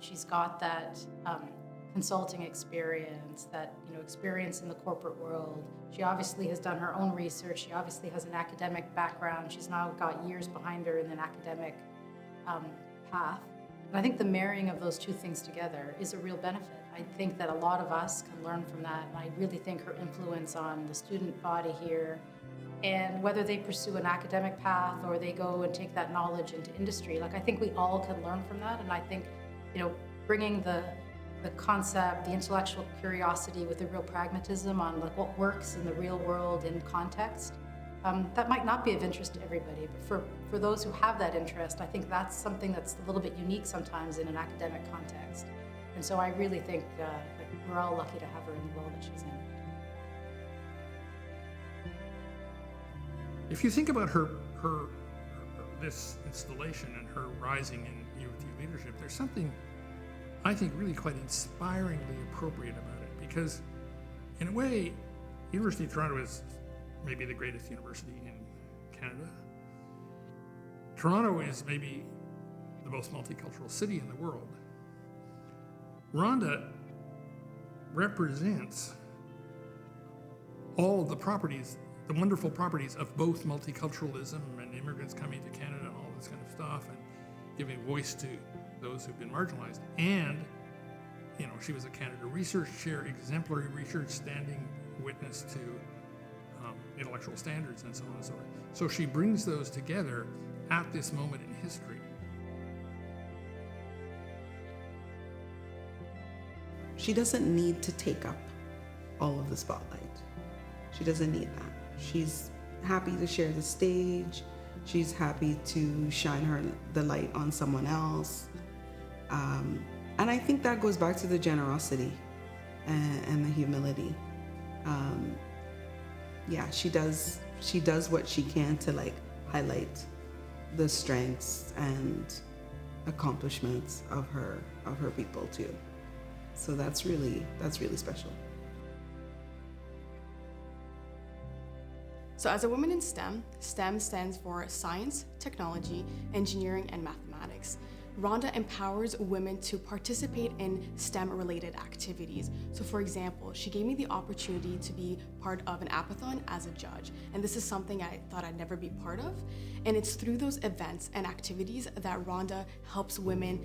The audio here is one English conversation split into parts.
She's got that consulting experience, that experience in the corporate world. She obviously has done her own research. She obviously has an academic background. She's now got years behind her in an academic path. And I think the marrying of those two things together is a real benefit. I think that a lot of us can learn from that, and I really think her influence on the student body here, and whether they pursue an academic path or they go and take that knowledge into industry, I think we all can learn from that. And I think, bringing the concept, the intellectual curiosity with the real pragmatism on what works in the real world in context, that might not be of interest to everybody, but for those who have that interest, I think that's something that's a little bit unique sometimes in an academic context. And so I really think we're all lucky to have her in the role that she's in. If you think about her this installation and her rising in U of T leadership, there's something I think really quite inspiringly appropriate about it, because in a way, University of Toronto is maybe the greatest university in Canada. Toronto is maybe the most multicultural city in the world. Rhonda represents all the properties, the wonderful properties of both multiculturalism and immigrants coming to Canada and all this kind of stuff, and giving voice to those who've been marginalized. And, she was a Canada Research Chair, exemplary research, standing witness to intellectual standards and so on and so forth. So she brings those together at this moment in history. She doesn't need to take up all of the spotlight. She doesn't need that. She's happy to share the stage. She's happy to shine the light on someone else. And I think that goes back to the generosity and the humility. She does what she can to highlight the strengths and accomplishments of her people too. So that's really special. So as a woman in STEM, STEM stands for science, technology, engineering, and mathematics. Rhonda empowers women to participate in STEM-related activities. So for example, she gave me the opportunity to be part of an appathon as a judge. And this is something I thought I'd never be part of. And it's through those events and activities that Rhonda helps women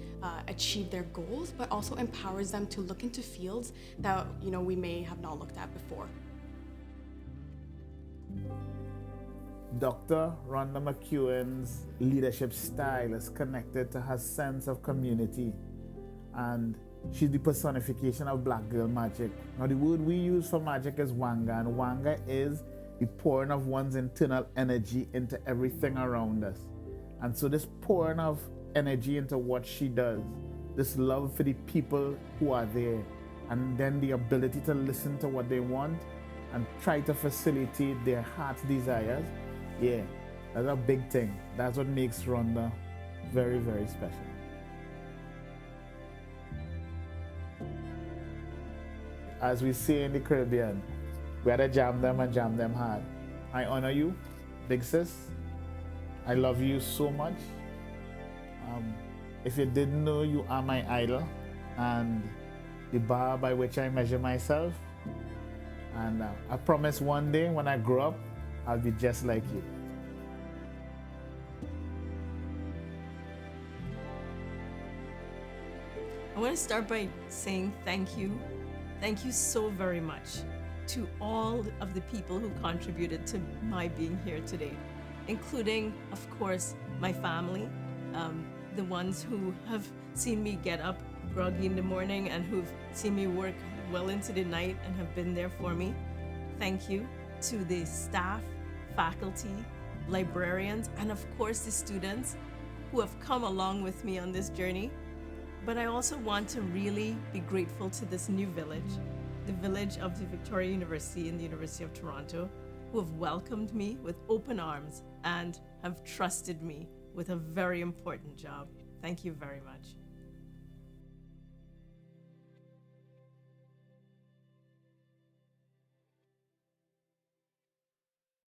achieve their goals, but also empowers them to look into fields that we may have not looked at before. Dr. Rhonda McEwen's leadership style is connected to her sense of community, and she's the personification of Black girl magic. Now the word we use for magic is wanga, and wanga is the pouring of one's internal energy into everything around us. And so this pouring of energy into what she does, this love for the people who are there, and then the ability to listen to what they want and try to facilitate their heart's desires, that's a big thing. That's what makes Rhonda very, very special. As we say in the Caribbean, we had to jam them and jam them hard. I honor you, big sis. I love you so much. If you didn't know, you are my idol and the bar by which I measure myself. And I promise one day when I grow up, I'll be just like you. I want to start by saying thank you. Thank you so very much to all of the people who contributed to my being here today, including, of course, my family, the ones who have seen me get up groggy in the morning and who've seen me work well into the night and have been there for me. Thank you to the staff, faculty, librarians, and of course the students who have come along with me on this journey. But I also want to really be grateful to this new village, the village of the Victoria University and the University of Toronto, who have welcomed me with open arms and have trusted me with a very important job. Thank you very much.